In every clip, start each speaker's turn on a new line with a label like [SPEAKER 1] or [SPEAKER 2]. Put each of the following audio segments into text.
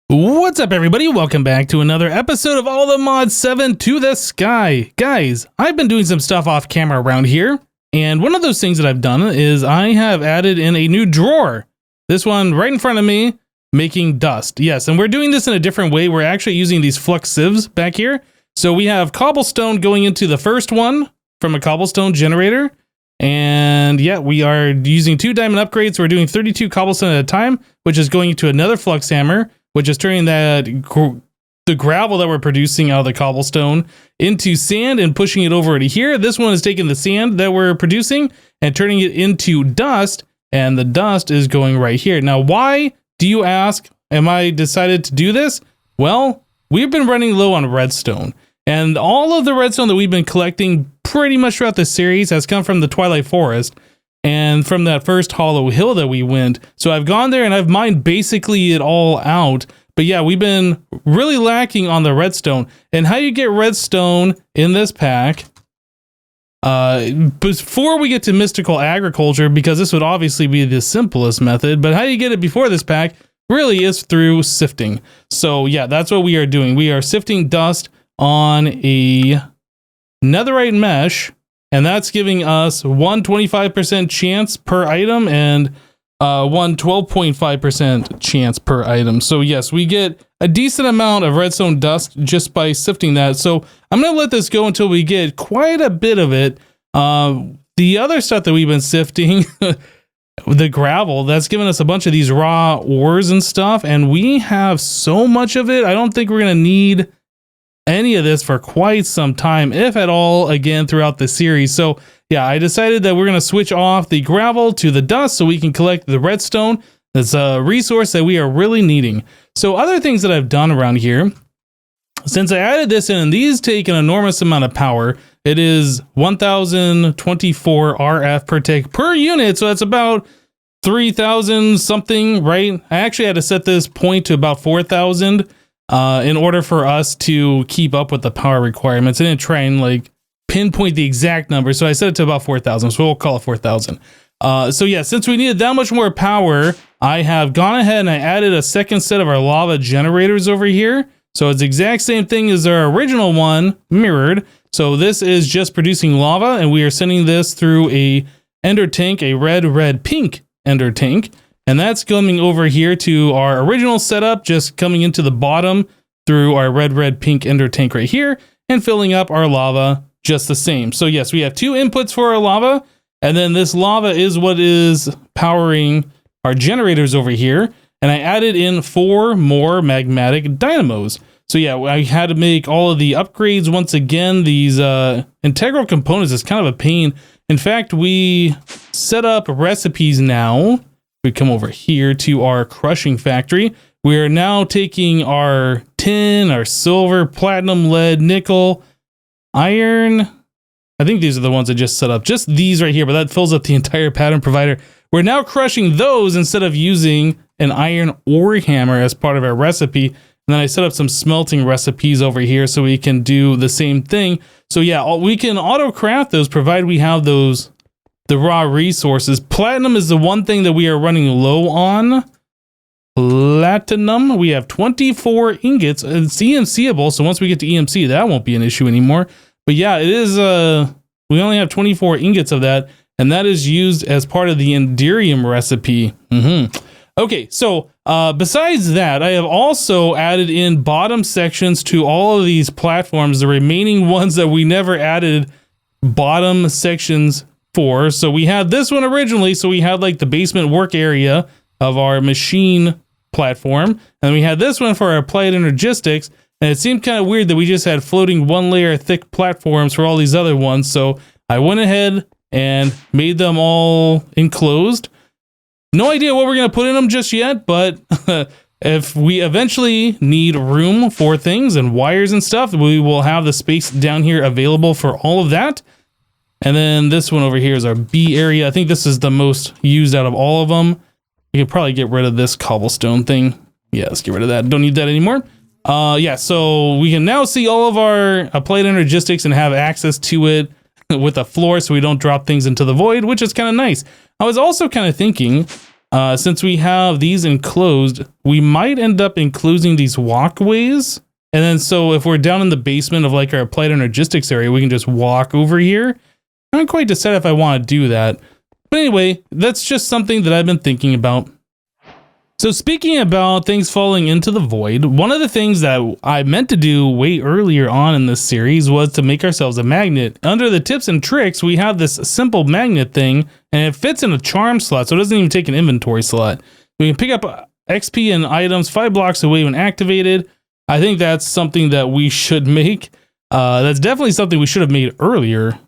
[SPEAKER 1] What's up, everybody? Welcome back to another episode of All the Mods 7 to the Sky. Guys, I've been doing some stuff off camera around here, and one of those things that I've done is I have added in a new drawer. This one right in front of me, making dust. Yes, and we're doing this in a different way. We're actually using these flux sieves back here. So we have cobblestone going into the first one from a cobblestone generator. And yeah, we are using 2 diamond upgrades. So we're doing 32 cobblestone at a time, which is going into another flux hammer, which is turning the gravel that we're producing out of the cobblestone into sand and pushing it over to here. This one is taking the sand that we're producing and turning it into dust, and the dust is going right here. Now, why, do you ask, am I decided to do this? Well, we've been running low on redstone, and all of the redstone that we've been collecting pretty much throughout the series has come from the Twilight Forest and from that first hollow hill that we went. So I've gone there and I've mined basically it all out. But yeah, we've been really lacking on the redstone. And how you get redstone in this pack, before we get to mystical agriculture, because this would obviously be the simplest method, but how you get it before this pack really is through sifting. So yeah, that's what we are doing. We are sifting dust on a netherite mesh, and that's giving us 125% chance per item and 12.5% chance per item. So yes, we get a decent amount of redstone dust just by sifting that. So I'm going to let this go until we get quite a bit of it. The other stuff that we've been sifting, the gravel, that's given us a bunch of these raw ores and stuff, and we have so much of it. I don't think we're going to need any of this for quite some time, if at all, again, throughout the series. So yeah, I decided that we're going to switch off the gravel to the dust so we can collect the redstone. That's a resource that we are really needing. So other things that I've done around here, since I added this in, and these take an enormous amount of power. It is 1024 RF per tick per unit, so that's about 3,000 something, right? I actually had to set this point to about 4,000 in order for us to keep up with the power requirements. I didn't try and like pinpoint the exact number, so I set it to about 4,000, so we'll call it 4,000. So yeah, since we needed that much more power, I have gone ahead and I added a second set of our lava generators over here. So it's the exact same thing as our original one, mirrored. So this is just producing lava, and we are sending this through a ender tank, a red, pink ender tank. And that's coming over here to our original setup, just coming into the bottom through our red, pink ender tank right here and filling up our lava just the same. So yes, we have 2 inputs for our lava, and then this lava is what is powering our generators over here. And I added in 4 more magmatic dynamos. So yeah, I had to make all of the upgrades once again. These integral components is kind of a pain. In fact, we set up recipes now. We come over here to our crushing factory. We are now taking our tin, our silver, platinum, lead, nickel, iron. I think these are the ones I just set up. Just these right here, but that fills up the entire pattern provider. We're now crushing those instead of using an iron ore hammer as part of our recipe. And then I set up some smelting recipes over here so we can do the same thing. So yeah, we can auto craft those provided we have those the raw resources. Platinum is the one thing that we are running low on. Platinum, we have 24 ingots. It's EMCable, so once we get to EMC, that won't be an issue anymore. But yeah, it is, we only have 24 ingots of that, and that is used as part of the inferium recipe. Okay, so besides that, I have also added in bottom sections to all of these platforms, the remaining ones that we never added bottom sections for. So we had this one originally, so we had like the basement work area of our machine platform, and we had this one for our applied energistics, and it seemed kind of weird that we just had floating 1 layer thick platforms for all these other ones. So I went ahead and made them all enclosed. No idea what we're going to put in them just yet, but if we eventually need room for things and wires and stuff, we will have the space down here available for all of that. And then this one over here is our B area. I think this is the most used out of all of them. We could probably get rid of this cobblestone thing. Yeah, let's get rid of that. Don't need that anymore. Yeah, so we can now see all of our applied energistics and have access to it with a floor so we don't drop things into the void, which is kind of nice. I was also kind of thinking, since we have these enclosed, we might end up enclosing these walkways. And then so if we're down in the basement of like our applied energistics area, we can just walk over here. I haven't quite decided if I want to do that. But anyway, that's just something that I've been thinking about. So speaking about things falling into the void, one of the things that I meant to do way earlier on in this series was to make ourselves a magnet. Under the tips and tricks, we have this simple magnet thing, and it fits in a charm slot, so it doesn't even take an inventory slot. We can pick up XP and items 5 blocks away when activated. I think that's something that we should make. That's definitely something we should have made earlier.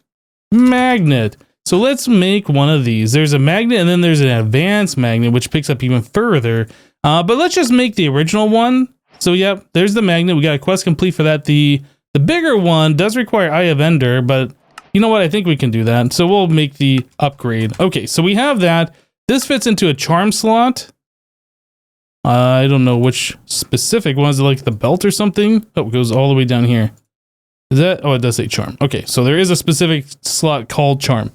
[SPEAKER 1] Magnet. So let's make one of these. There's a magnet and then there's an advanced magnet, which picks up even further. But let's just make the original one. So yep, there's the magnet. We got a quest complete for that. The bigger one does require Eye of Ender, but you know what? I think we can do that. So we'll make the upgrade. Okay, so we have that. This fits into a charm slot. I don't know which specific one. Is it like the belt or something? Oh, it goes all the way down here. Is that? Oh, it does say charm. Okay, so there is a specific slot called charm.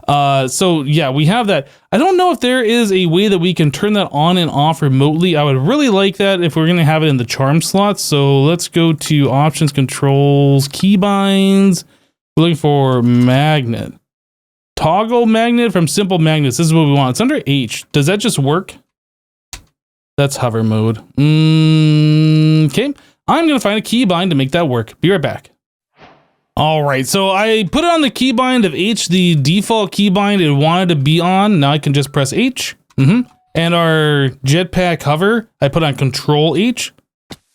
[SPEAKER 1] So yeah, we have that. I don't know if there is a way that we can turn that on and off remotely. I would really like that if we're going to have it in the charm slot. So let's go to options, controls, keybinds. We're looking for magnet. Toggle magnet from simple magnets. This is what we want. It's under H. Does that just work? That's hover mode. Okay. I'm going to find a keybind to make that work. Be right back. All right, so I put it on the keybind of H, the default keybind it wanted to be on. Now I can just press H. And our jetpack hover, I put on Control H.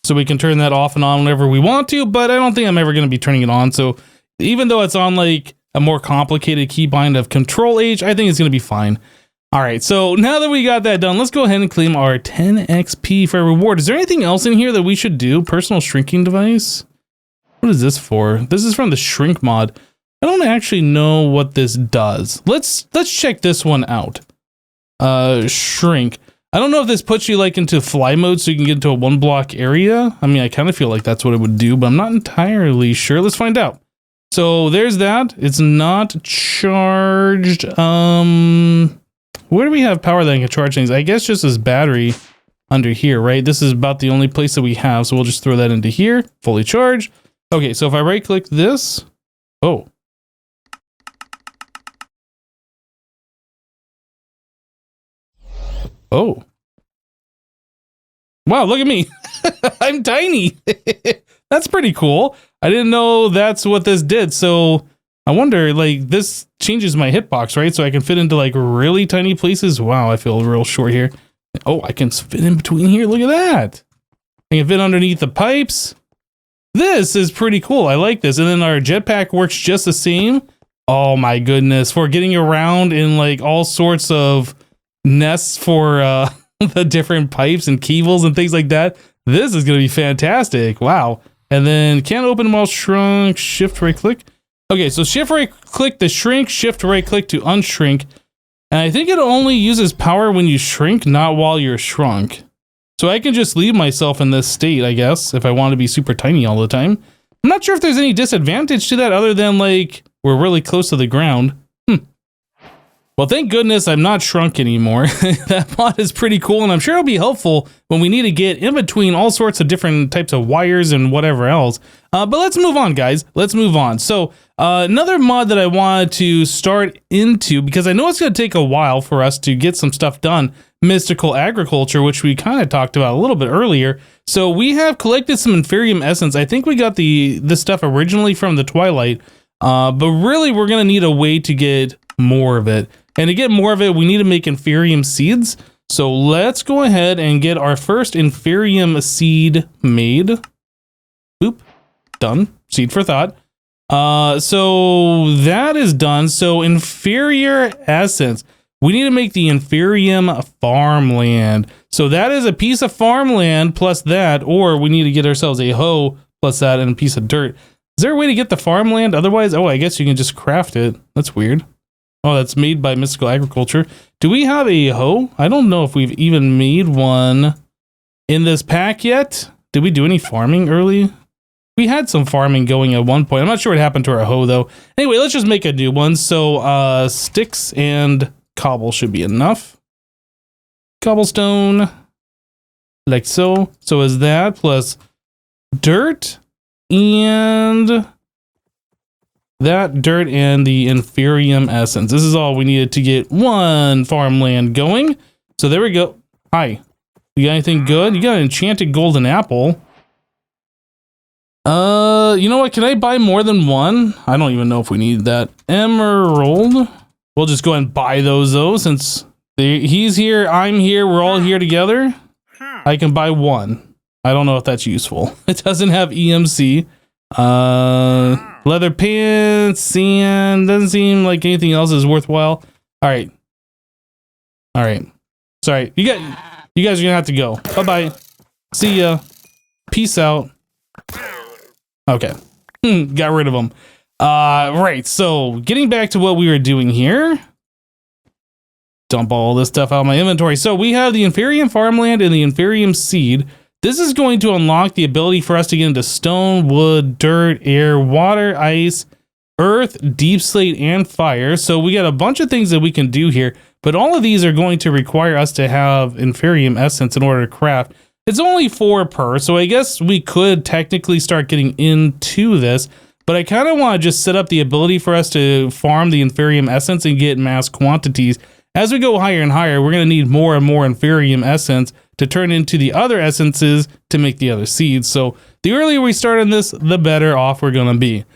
[SPEAKER 1] So we can turn that off and on whenever we want to, but I don't think I'm ever going to be turning it on. So even though it's on like a more complicated keybind of Control H, I think it's going to be fine. All right, so now that we got that done, let's go ahead and claim our 10 XP for a reward. Is there anything else in here that we should do? Personal shrinking device? What is this for? This is from the shrink mod. I don't actually know what this does. Let's check this one out. Shrink. I don't know if this puts you like into fly mode so you can get into a 1 block area. I mean, I kind of feel like that's what it would do, but I'm not entirely sure. Let's find out. So there's that. It's not charged. Where do we have power that can charge things? I guess just this battery under here, right? This is about the only place that we have. So we'll just throw that into here, fully charged. Okay, so if I right click this, oh. Oh. Wow, look at me. I'm tiny. That's pretty cool. I didn't know that's what this did. So I wonder, like, this changes my hitbox, right? So I can fit into like really tiny places. Wow, I feel real short here. Oh, I can fit in between here. Look at that. I can fit underneath the pipes. This is pretty cool. I like this. And then our jetpack works just the same. Oh my goodness. For getting around in like all sorts of nests for the different pipes and cables and things like that. This is going to be fantastic. Wow. And then can't open while shrunk. Shift right click. Okay, so shift right click to shrink. Shift right click to unshrink. And I think it only uses power when you shrink, not while you're shrunk. So I can just leave myself in this state, I guess, if I want to be super tiny all the time. I'm not sure if there's any disadvantage to that other than, like, we're really close to the ground. Well, thank goodness I'm not shrunk anymore. That mod is pretty cool, and I'm sure it'll be helpful when we need to get in between all sorts of different types of wires and whatever else. But let's move on, guys. Let's move on. So another mod that I wanted to start into, because I know it's going to take a while for us to get some stuff done, mystical agriculture, which we kind of talked about a little bit earlier. So we have collected some inferium essence. I think we got this stuff originally from the Twilight, but really we're going to need a way to get more of it. And to get more of it, we need to make inferium seeds. So let's go ahead and get our first inferium seed made. Boop. Done. Seed for thought. So that is done. So inferior essence. We need to make the inferium farmland. So that is a piece of farmland plus that, or we need to get ourselves a hoe plus that and a piece of dirt. Is there a way to get the farmland? Otherwise, oh, I guess you can just craft it. That's weird. Oh, that's made by Mystical Agriculture. Do we have a hoe? I don't know if we've even made one in this pack yet. Did we do any farming early? We had some farming going at one point. I'm not sure what happened to our hoe, though. Anyway, let's just make a new one. So sticks and cobble should be enough. cobblestone. Like so. So is that plus dirt and that dirt and the inferium essence. This is all we needed to get one farmland going. So there we go. Hi. You got anything good? You got an enchanted golden apple. You know what? Can I buy more than one? I don't even know if we need that. Emerald. We'll just go ahead and buy those though, since he's here, I'm here, we're all here together. I can buy one. I don't know if that's useful. It doesn't have EMC. Leather pants, sand. Doesn't seem like anything else is worthwhile. All right. Sorry. You guys are gonna have to go. Bye-bye. See ya. Peace out. Okay. Got rid of them. Right. So getting back to what we were doing here. Dump all this stuff out of my inventory. So we have the inferium farmland and the inferium seed. This is going to unlock the ability for us to get into stone, wood, dirt, air, water, ice, earth, deep slate, and fire. So we got a bunch of things that we can do here, but all of these are going to require us to have inferium essence in order to craft. It's only 4 per, so I guess we could technically start getting into this, but I kind of want to just set up the ability for us to farm the inferium essence and get mass quantities. As we go higher and higher, we're going to need more and more inferium essence to turn into the other essences to make the other seeds. So the earlier we start on this, the better off we're going to be.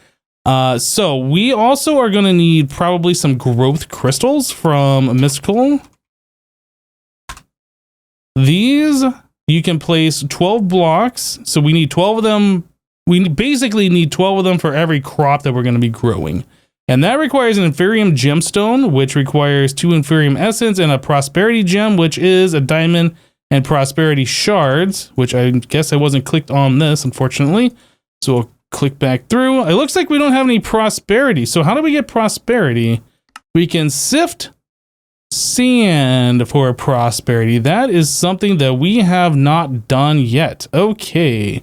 [SPEAKER 1] So we also are going to need probably some growth crystals from Mystical. These, you can place 12 blocks. So we need 12 of them. We basically need 12 of them for every crop that we're going to be growing. And that requires an inferium gemstone, which requires 2 inferium essence, and a prosperity gem, which is a diamond, and prosperity shards, which I guess I wasn't clicked on this, unfortunately. So we'll click back through. It looks like we don't have any prosperity. So how do we get prosperity? We can sift sand for prosperity. That is something that we have not done yet. Okay.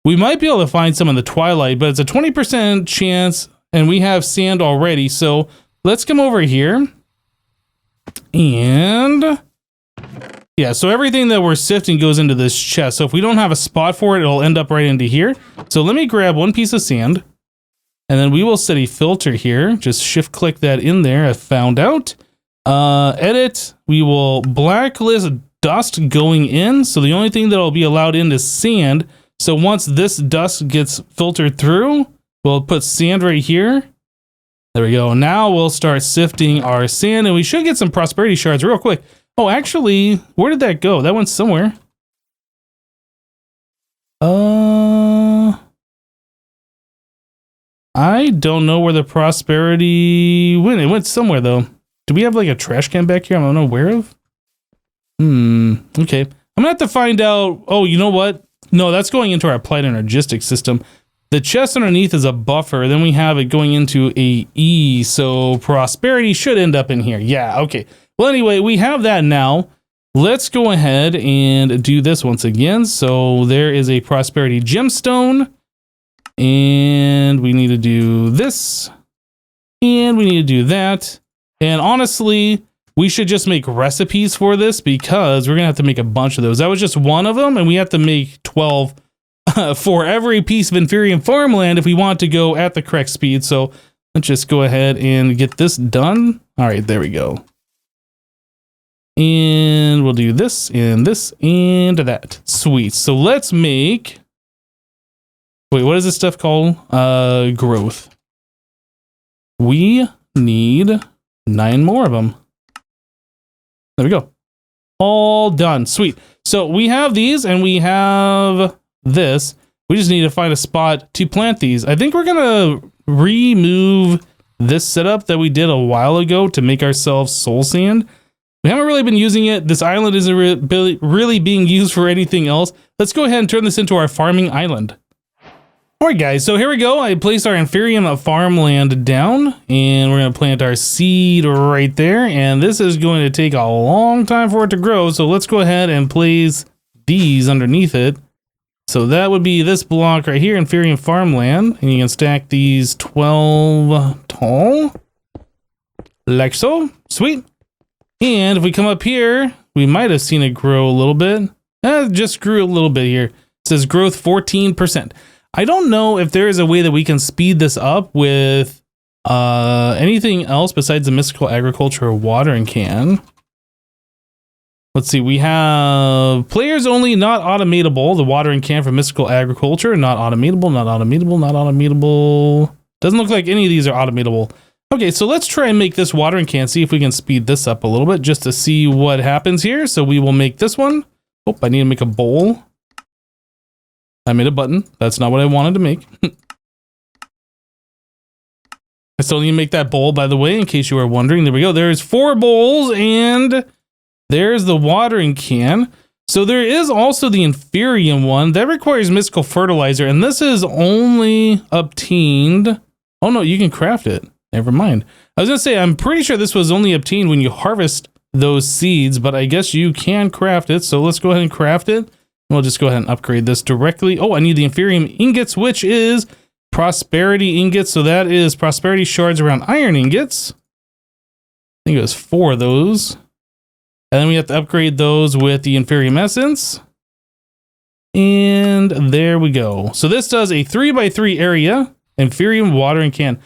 [SPEAKER 1] We might be able to find some in the twilight, but it's a 20% chance. And we have sand already, so let's come over here. And yeah, so everything that we're sifting goes into this chest. So if we don't have a spot for it, it'll end up right into here. So let me grab 1 piece of sand, and then we will set a filter here. Just shift click that in there. I found out. Edit. We will blacklist dust going in. So the only thing that'll be allowed in is sand. So once this dust gets filtered through, we'll put sand right here. There we go. Now we'll start sifting our sand, and we should get some prosperity shards real quick. Oh, actually, where did that go? That went somewhere. I don't know where the prosperity went. It went somewhere, though. Do we have like a trash can back here I'm unaware of? Okay. I'm gonna have to find out. Oh, you know what? No, that's going into our applied energistics system. The chest underneath is a buffer. Then we have it going into a E. So prosperity should end up in here. Yeah, okay. Well, anyway, we have that now. Let's go ahead and do this once again. So there is a prosperity gemstone. And we need to do this. And we need to do that. And honestly, we should just make recipes for this because we're going to have to make a bunch of those. That was just one of them. And we have to make 12 for every piece of inferium farmland if we want to go at the correct speed. So let's just go ahead and get this done. All right, there we go. And we'll do this and that. Sweet. So let's make... Wait, what is this stuff called? Growth. We need 9 more of them. There we go. All done. Sweet. So we have these and we have this. We just need to find a spot to plant these. I think we're going to remove this setup that we did a while ago to make ourselves soul sand. We haven't really been using it. This island isn't really being used for anything else. Let's go ahead and turn this into our farming island. All right, guys, so here we go. I placed our inferium farmland down, and we're going to plant our seed right there. And this is going to take a long time for it to grow, so let's go ahead and place these underneath it. So that would be this block right here, inferium farmland, and you can stack these 12 tall, like so. Sweet. And if we come up here, we might have seen it grow a little bit. It just grew a little bit here. It says growth 14%. I don't know if there is a way that we can speed this up with anything else besides the mystical agriculture or watering can. Let's see, we have players only, not automatable. The watering can for mystical agriculture, not automatable, not automatable, not automatable. Doesn't look like any of these are automatable. Okay, so let's try and make this watering can, see if we can speed this up a little bit just to see what happens here. So we will make this one. Oh, I need to make a bowl. I made a button. That's not what I wanted to make. I still need to make that bowl, by the way, in case you were wondering. There we go. There's 4 bowls and there's the watering can. So there is also the inferium one that requires mystical fertilizer, and this is only obtained. Oh no, you can craft it. Never mind. I was gonna say, I'm pretty sure this was only obtained when you harvest those seeds, but I guess you can craft it. So let's go ahead and craft it. We'll just go ahead and upgrade this directly. Oh, I need the inferium ingots, which is prosperity ingots. So that is prosperity shards around iron ingots. I think it was 4 of those. And then we have to upgrade those with the inferium essence. And there we go. So this does a 3x3 area, inferium watering can.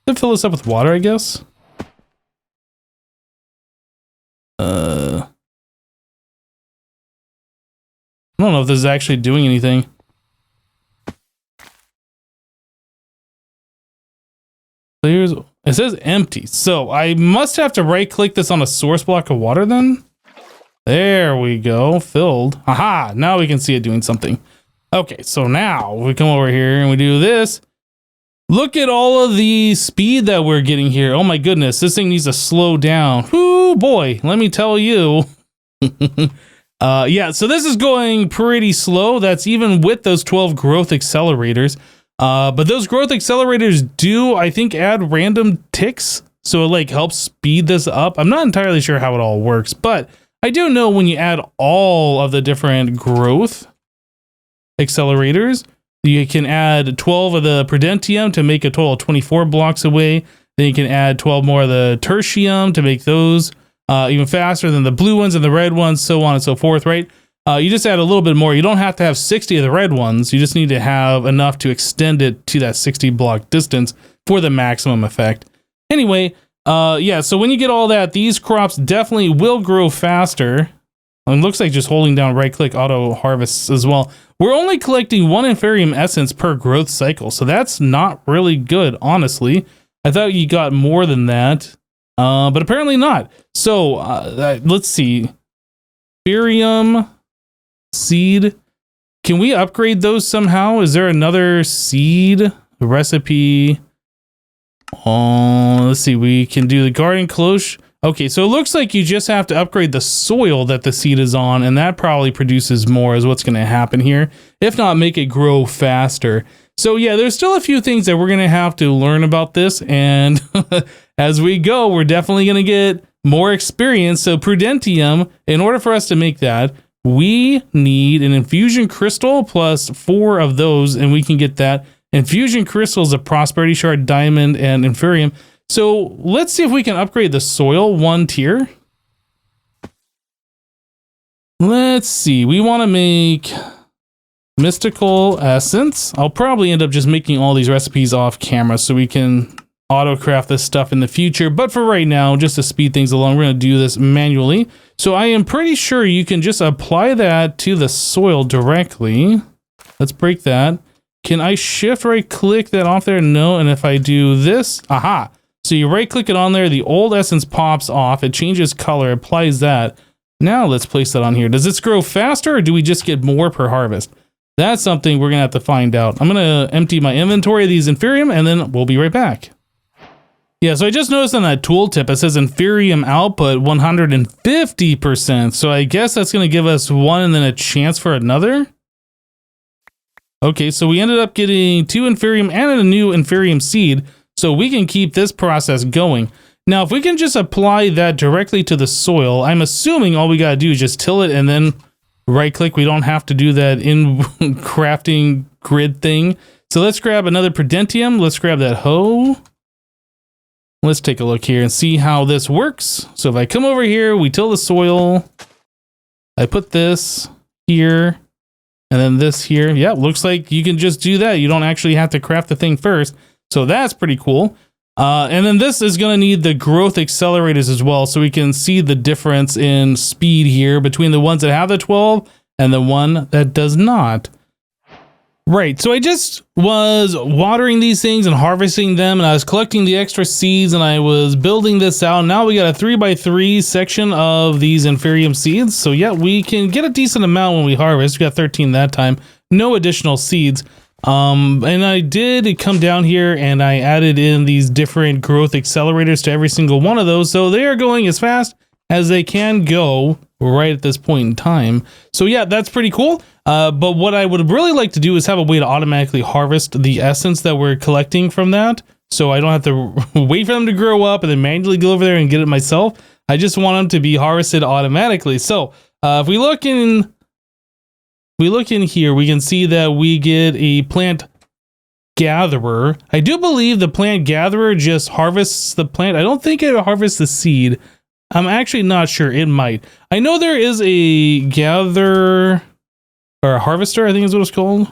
[SPEAKER 1] Let's fill this up with water, I guess. I don't know if this is actually doing anything. It says empty. So I must have to right click this on a source block of water then. There we go, filled. Aha, now we can see it doing something. Okay, so now we come over here and we do this. Look at all of the speed that we're getting here. Oh my goodness, this thing needs to slow down. Whoo boy, let me tell you. Yeah, so this is going pretty slow. That's even with those 12 growth accelerators. But those growth accelerators do, I think, add random ticks. So it like helps speed this up. I'm not entirely sure how it all works, but I do know when you add all of the different growth accelerators, you can add 12 of the prudentium to make a total of 24 blocks away. Then you can add 12 more of the tertium to make those even faster than the blue ones and the red ones, so on and so forth, right? You just add a little bit more. You don't have to have 60 of the red ones. You just need to have enough to extend it to that 60 block distance for the maximum effect. Anyway, yeah, so when you get all that, these crops definitely will grow faster. It looks like just holding down right click auto harvests as well. We're only collecting 1 inferium essence per growth cycle, so that's not really good, honestly. I thought you got more than that, but apparently not. So let's see. Inferium seed. Can we upgrade those somehow? Is there another seed recipe? Let's see. We can do the garden cloche. Okay, so it looks like you just have to upgrade the soil that the seed is on, and that probably produces more is what's going to happen here. If not, make it grow faster. So yeah, there's still a few things that we're going to have to learn about this, and as we go, we're definitely going to get more experience. So prudentium, in order for us to make that, we need an infusion crystal plus 4 of those, and we can get that. Infusion crystals of prosperity shard, diamond, and inferium. So let's see if we can upgrade the soil 1 tier. Let's see. We want to make mystical essence. I'll probably end up just making all these recipes off camera so we can auto-craft this stuff in the future. But for right now, just to speed things along, we're going to do this manually. So I am pretty sure you can just apply that to the soil directly. Let's break that. Can I shift right click that off there? No. And if I do this, aha. So you right click it on there, the old essence pops off, it changes color, applies that. Now let's place that on here. Does this grow faster or do we just get more per harvest? That's something we're gonna have to find out. I'm gonna empty my inventory of these inferium and then we'll be right back. Yeah, so I just noticed on that tooltip, it says inferium output 150%. So I guess that's gonna give us 1 and then a chance for another. Okay, so we ended up getting 2 inferium and a new inferium seed. So we can keep this process going. Now, if we can just apply that directly to the soil, I'm assuming all we gotta do is just till it and then right click. We don't have to do that in crafting grid thing. So let's grab another prudentium. Let's grab that hoe. Let's take a look here and see how this works. So if I come over here, we till the soil. I put this here and then this here. Yeah, looks like you can just do that. You don't actually have to craft the thing first. So that's pretty cool. And then this is going to need the growth accelerators as well. So we can see the difference in speed here between the ones that have the 12 and the one that does not. Right, so I just was watering these things and harvesting them, and I was collecting the extra seeds, and I was building this out. Now we got a 3x3 section of these inferium seeds. So yeah, we can get a decent amount when we harvest. We got 13 that time. No additional seeds. And I did come down here and I added in these different growth accelerators to every single one of those. So they are going as fast as they can go right at this point in time. So yeah, that's pretty cool. But what I would really like to do is have a way to automatically harvest the essence that we're collecting from that. So I don't have to wait for them to grow up and then manually go over there and get it myself. I just want them to be harvested automatically. So if we look in here, we can see that we get a plant gatherer. I do believe the plant gatherer just harvests the plant. I don't think it harvests the seed. I'm actually not sure. It might. I know there is a gatherer or a harvester, I think is what it's called.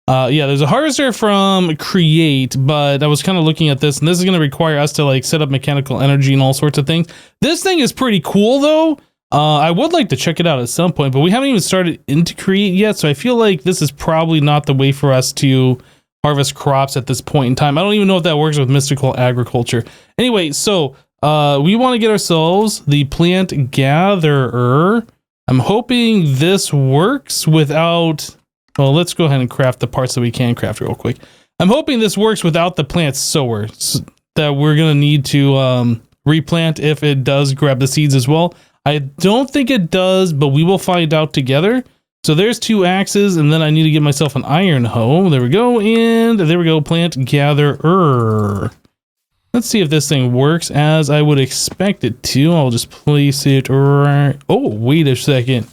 [SPEAKER 1] Yeah, there's a harvester from Create, but I was kind of looking at this, and this is going to require us to like set up mechanical energy and all sorts of things. This thing is pretty cool though. I would like to check it out at some point, but we haven't even started into Create yet, so I feel like this is probably not the way for us to harvest crops at this point in time. I don't even know if that works with mystical agriculture. Anyway, so we want to get ourselves the plant gatherer. I'm hoping this works without... Well, let's go ahead and craft the parts that we can craft real quick. I'm hoping this works without the plant sower that we're going to need to replant if it does grab the seeds as well. I don't think it does, but we will find out together. So there's 2 axes, and then I need to get myself an iron hoe. There we go, and there we go, plant gatherer. Let's see if this thing works as I would expect it to. I'll just place it right... Oh, wait a second.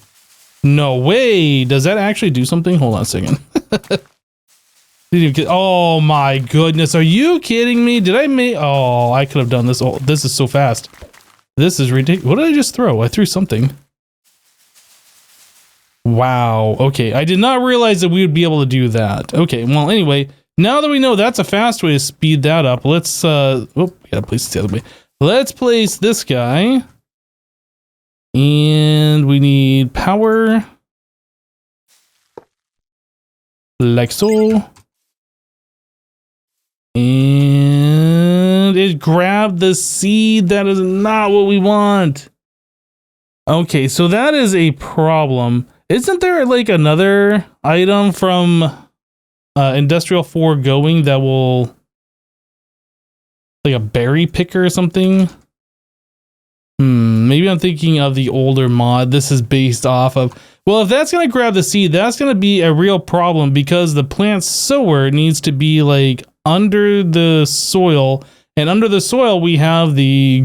[SPEAKER 1] No way. Does that actually do something? Hold on a second. Oh my goodness. Are you kidding me? Did I make... Oh, I could have done this. Oh, this is so fast. This is ridiculous. What did I just throw? I threw something. Wow. Okay. I did not realize that we would be able to do that. Okay. Well, anyway, now that we know that's a fast way to speed that up, let's, oh, we gotta place it the other way. Let's place this guy. And we need power. Like so. And it grabbed the seed. That is not what we want. Okay, so that is a problem. Isn't there like another item from Industrial Foregoing that will... like a berry picker or something? Maybe I'm thinking of the older mod this is based off of. Well, if that's going to grab the seed, that's going to be a real problem because the plant sower needs to be like under the soil, and under the soil we have the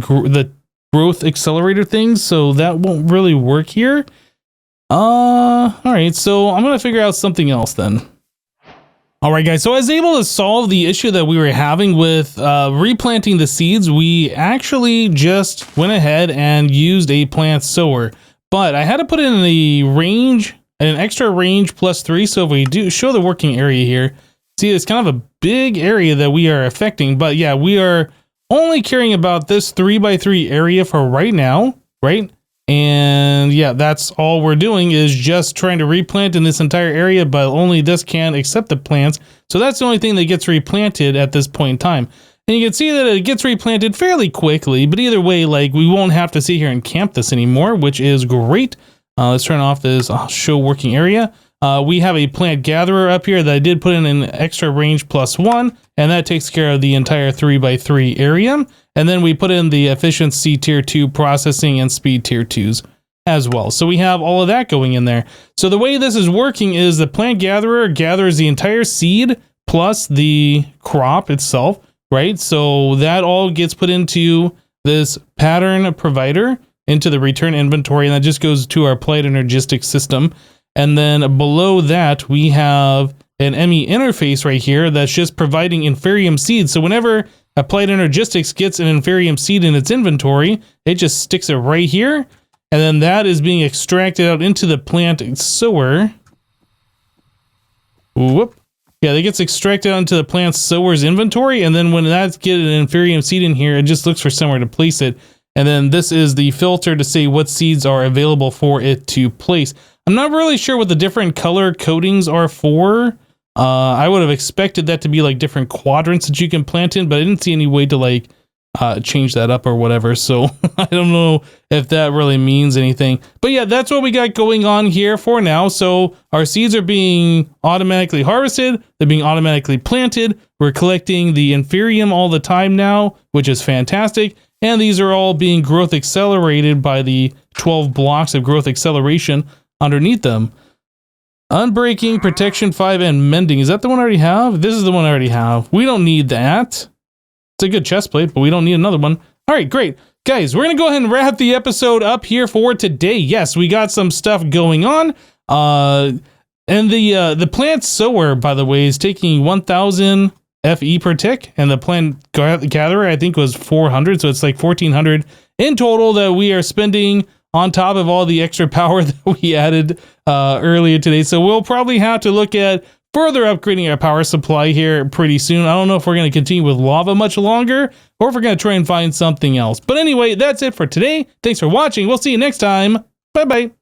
[SPEAKER 1] growth accelerator things, so that won't really work here. All right, so I'm going to figure out something else then. All right, guys, so I was able to solve the issue that we were having with replanting the seeds. We actually just went ahead and used a plant sower, but I had to put in a range, an extra range +3. So if we do show the working area here, see, it's kind of a big area that we are affecting, but yeah, we are only caring about this 3x3 area for right now, right? And yeah, that's all we're doing is just trying to replant in this entire area, but only this can accept the plants. So that's the only thing that gets replanted at this point in time. And you can see that it gets replanted fairly quickly, but either way, like we won't have to sit here and camp this anymore, which is great. Let's turn off this show working area. We have a plant gatherer up here that I did put in an extra range +1, and that takes care of the entire 3x3 area. And then we put in the efficiency tier 2 processing and speed tier 2s as well. So we have all of that going in there. So the way this is working is the plant gatherer gathers the entire seed plus the crop itself, right? So that all gets put into this pattern provider into the return inventory, and that just goes to our applied energistics system. And then below that, we have an ME interface right here that's just providing inferium seeds. So whenever Applied Energistics gets an inferium seed in its inventory, it just sticks it right here, and then that is being extracted out into the plant sower. Whoop. Yeah, that gets extracted onto the plant sower's inventory, and then when that's get an inferium seed in here, it just looks for somewhere to place it. And then this is the filter to say what seeds are available for it to place. I'm not really sure what the different color codings are for. I would have expected that to be like different quadrants that you can plant in, but I didn't see any way to like change that up or whatever. So I don't know if that really means anything. But yeah, that's what we got going on here for now. So our seeds are being automatically harvested. They're being automatically planted. We're collecting the inferium all the time now, which is fantastic. And these are all being growth accelerated by the 12 blocks of growth acceleration underneath them. Unbreaking, protection 5, and mending. Is that the one I already have? This is the one I already have. We don't need that. It's a good chest plate, but we don't need another one. All right, great. Guys, we're going to go ahead and wrap the episode up here for today. Yes, we got some stuff going on. And the plant sower, by the way, is taking 1,000 FE per tick, and the plant gatherer, I think, was 400, so it's like 1,400 in total that we are spending on top of all the extra power that we added earlier today. So we'll probably have to look at further upgrading our power supply here pretty soon. I don't know if we're going to continue with lava much longer, or if we're going to try and find something else. But anyway, that's it for today. Thanks for watching. We'll see you next time. Bye-bye.